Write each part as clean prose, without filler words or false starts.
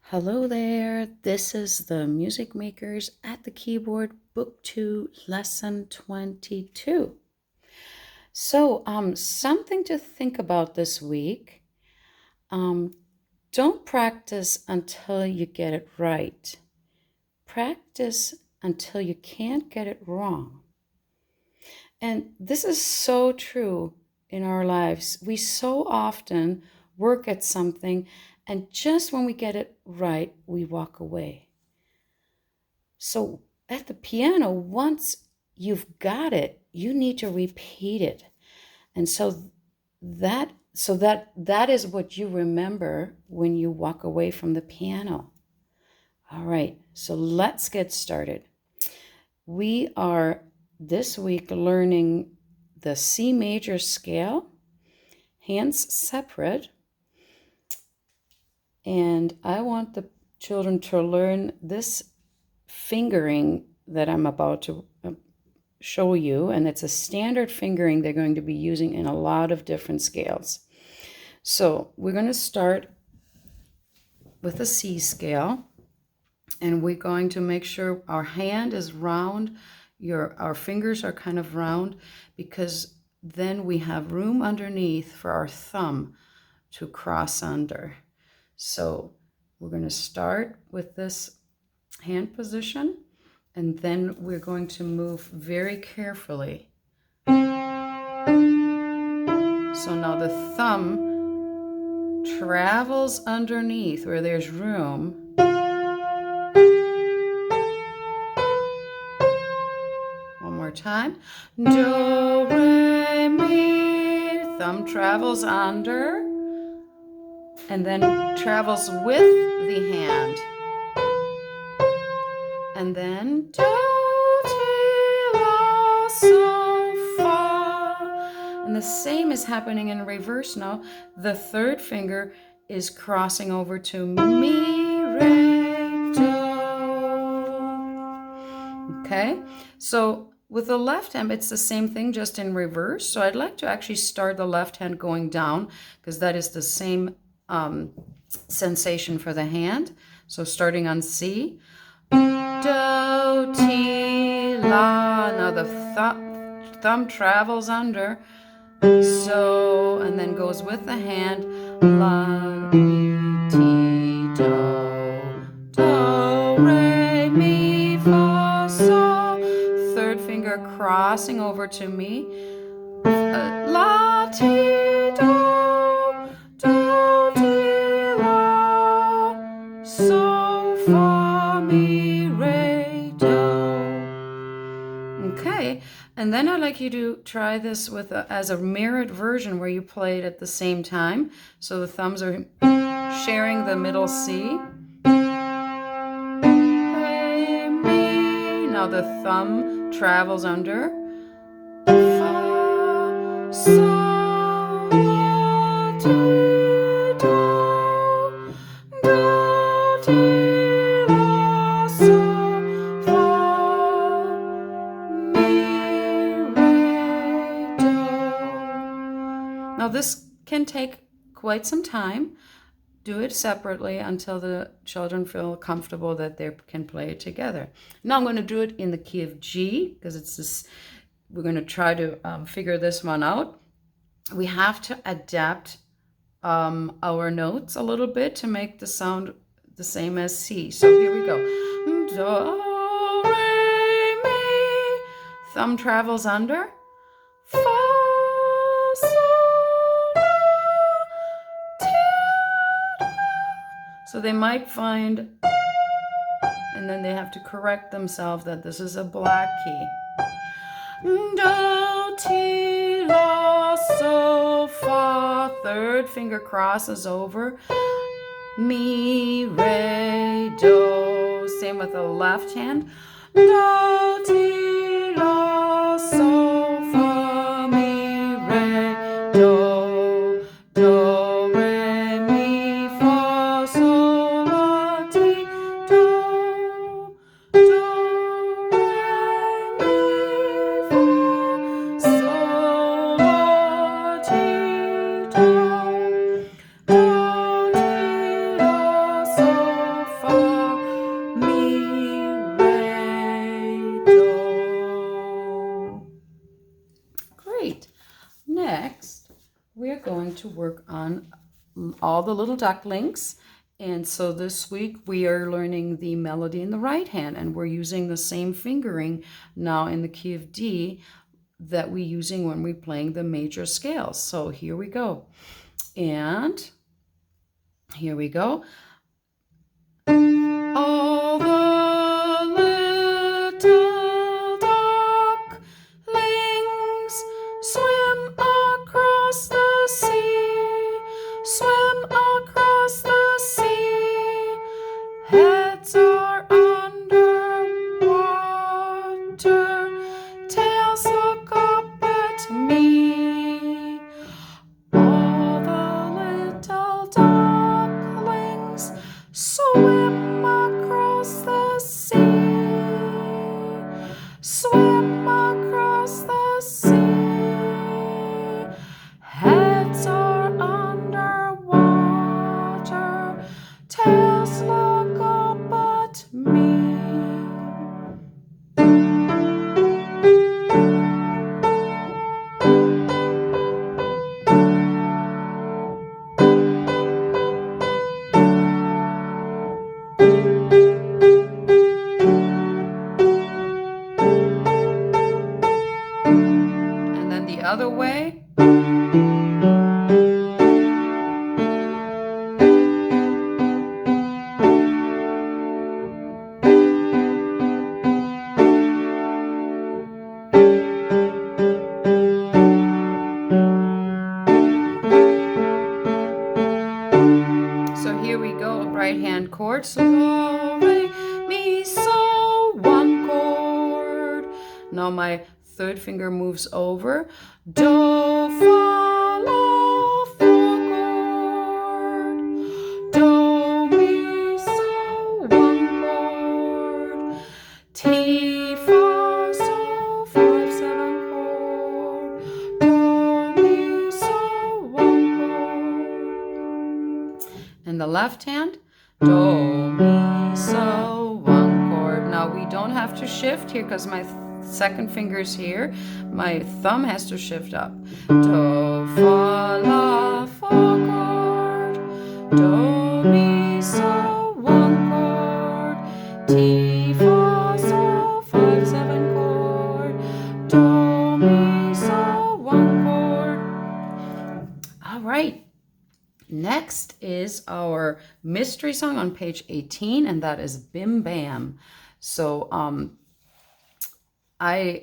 Hello there, this is the Music Makers at the Keyboard, Book 2, Lesson 22. So, something to think about this week. Don't practice until you get it right. Practice until you can't get it wrong. And this is so true in our lives. We so often work at something, and just when we get it right, we walk away. So at the piano, once you've got it, you need to repeat it. And that is what you remember when you walk away from the piano. All right, so let's get started. We are this week learning the C major scale, hands separate. And I want the children to learn this fingering that I'm about to show you, and it's a standard fingering they're going to be using in a lot of different scales. So we're going to start with a C scale, and we're going to make sure our hand is round, our fingers are kind of round, because then we have room underneath for our thumb to cross under. So we're going to start with this hand position, and then we're going to move very carefully. So now the thumb travels underneath where there's room. One more time. Do, re, mi. Thumb travels under and then travels with the hand. And then do, ti, la, so, fa. And the same is happening in reverse now. The third finger is crossing over to mi, re, do. Okay, so with the left hand, it's the same thing, just in reverse. So I'd like to actually start the left hand going down, because that is the same sensation for the hand. So starting on C. Do, ti, la. Now the thumb travels under. So, and then goes with the hand. La, mi, ti, do. Do, re, mi, fa, sol. Third finger crossing over to mi. La, ti, do. Do, ti, la. So, fa, mi, re, do. Okay, and then I'd like you to try this with as a mirrored version where you play it at the same time. So the thumbs are sharing the middle C. Re, mi. Now the thumb travels under. Fa, sol, la, ti, do. Do, ti, la, sol, fa, mi, re, do. Now this can take quite some time. Do it separately until the children feel comfortable that they can play it together. Now I'm going to do it in the key of G, because it's this. We're going to try to figure this one out. We have to adapt our notes a little bit to make the sound the same as C. So here we go. Do, re, mi. Thumb travels under. Fa, sol, la, ti, do. So they might find, and then they have to correct themselves that this is a black key. Do, ti, la, so, fa. Third finger crosses over. Mi, re, do. Same with the left hand. Do, ti, la, so, fa, mi, re, do. Do, re, mi, fa, sol, la, ti, do. Do, re, mi, fa, sol, la, ti, do. Do, ti, la, so, to work on all the little ducklings. And so this week we are learning the melody in the right hand, and we're using the same fingering now in the key of D that we're using when we're playing the major scales. So here we go. And here we go. All the little ducklings swim across the sea, swim across the sea. Heads are under water, tails look up at me. All the little ducklings swim across the sea, swim across the sea. Heads are under water, tails look up at me. And then the other way. So here we go, right hand chord. So, re, mi, so, one chord. Now my third finger moves over. Do, fa, la, four chord. Do, mi, so, one chord. Ti, fa, so, 5, 7 chord. Do, mi, so, one chord. And the left hand, do, mi, so, one chord. Now we don't have to shift here because my second finger is here. My thumb has to shift up. Do, fa, la, four chord. Do, mi, so, one chord. Ti, fa, so, 5, 7 chord. Do, mi, so, one chord. All right. Next is our mystery song on page 18, and that is Bim Bam. So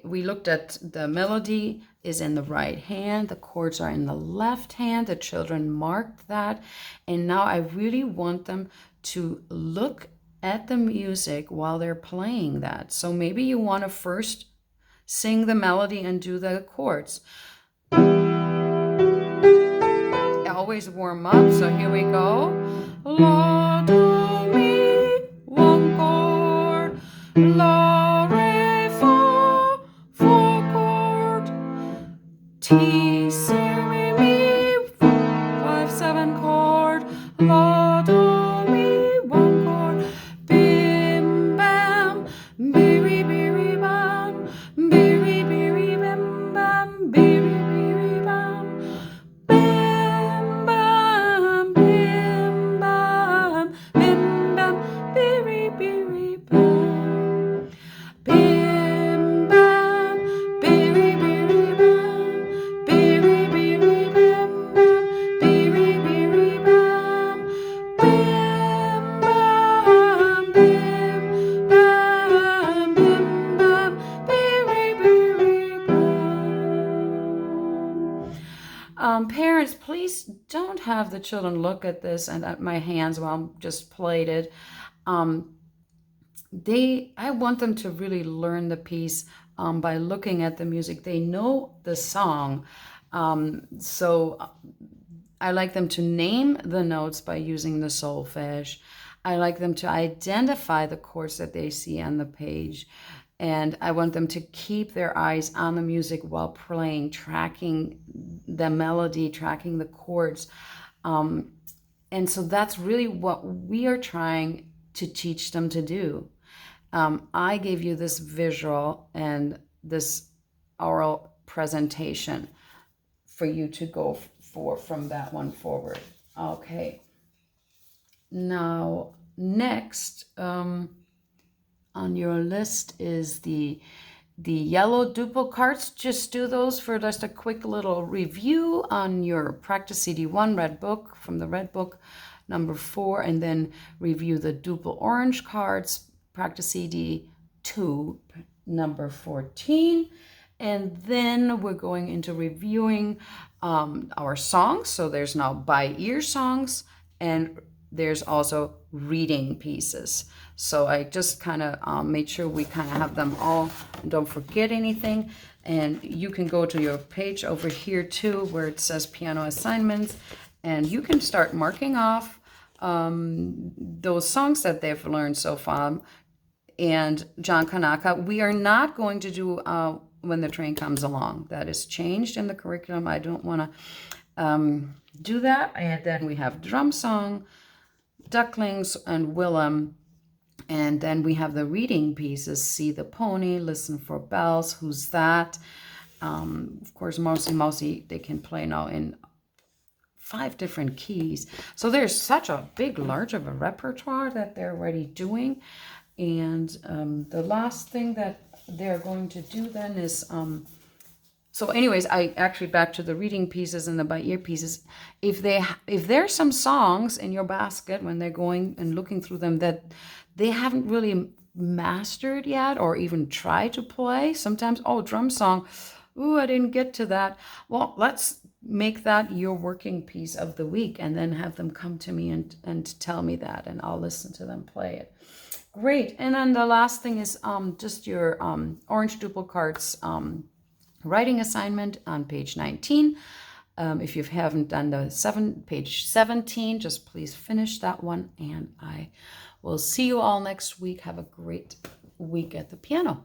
we looked at the melody is in the right hand, the chords are in the left hand, the children marked that, and now I really want them to look at the music while they're playing that. So maybe you want to first sing the melody and do the chords. Always warm up, so here we go. La, do, mi, one chord. La, re, fa, four chord. Ti, si, re, mi, 5, 7 chord. La, do, mi, one chord. Bim, bam, biri, biri, bam. Biri, biri, bim, bam. Biri, biri, bam. Bim, bam, bim, bam. Bim, bam, biri, biri, bam. Bim, bam, biri, biri, bam. Biri, biri, bim, bam. Biri, biri, bam. Bim, bam, bim, bam. Bim, bam, biri, biri, bam. Parents, please don't have the children look at this and at my hands while I'm just played it. I want them to really learn the piece by looking at the music. They know the song, so I like them to name the notes by using the solfege. I like them to identify the chords that they see on the page. And I want them to keep their eyes on the music while playing, tracking the melody, tracking the chords. And so that's really what we are trying to teach them to do. I gave you this visual and this oral presentation for you to go from that one forward. Okay. Now, next on your list is the yellow duple cards. Just do those for just a quick little review on your practice CD1 red book from the red book number 4, and then review the duple orange cards, practice CD2 number 14. And then we're going into reviewing our songs. So there's now by ear songs, and there's also reading pieces. So I just kind of made sure we kind of have them all. Don't forget anything. And you can go to your page over here too, where it says piano assignments, and you can start marking off those songs that they've learned so far. And John Kanaka, we are not going to do When the Train Comes Along. That is changed in the curriculum. I don't want to do that. And then we have Drum Song, Ducklings, and Willem. And then we have the reading pieces, See the Pony, Listen for Bells, Who's That? Of course, Mousy Mousy, they can play now in 5 different keys. So there's such a large of a repertoire that they're already doing. And the last thing that they're going to do then is, so anyways, I actually back to the reading pieces and the by ear pieces. If there's some songs in your basket when they're going and looking through them that they haven't really mastered yet or even tried to play, sometimes, oh, drum song, ooh, I didn't get to that. Well, let's make that your working piece of the week and then have them come to me and tell me that, and I'll listen to them play it. Great. And then the last thing is just your orange duple cards writing assignment on page 19. If you haven't done the page 17, just please finish that one. And I will see you all next week. Have a great week at the piano.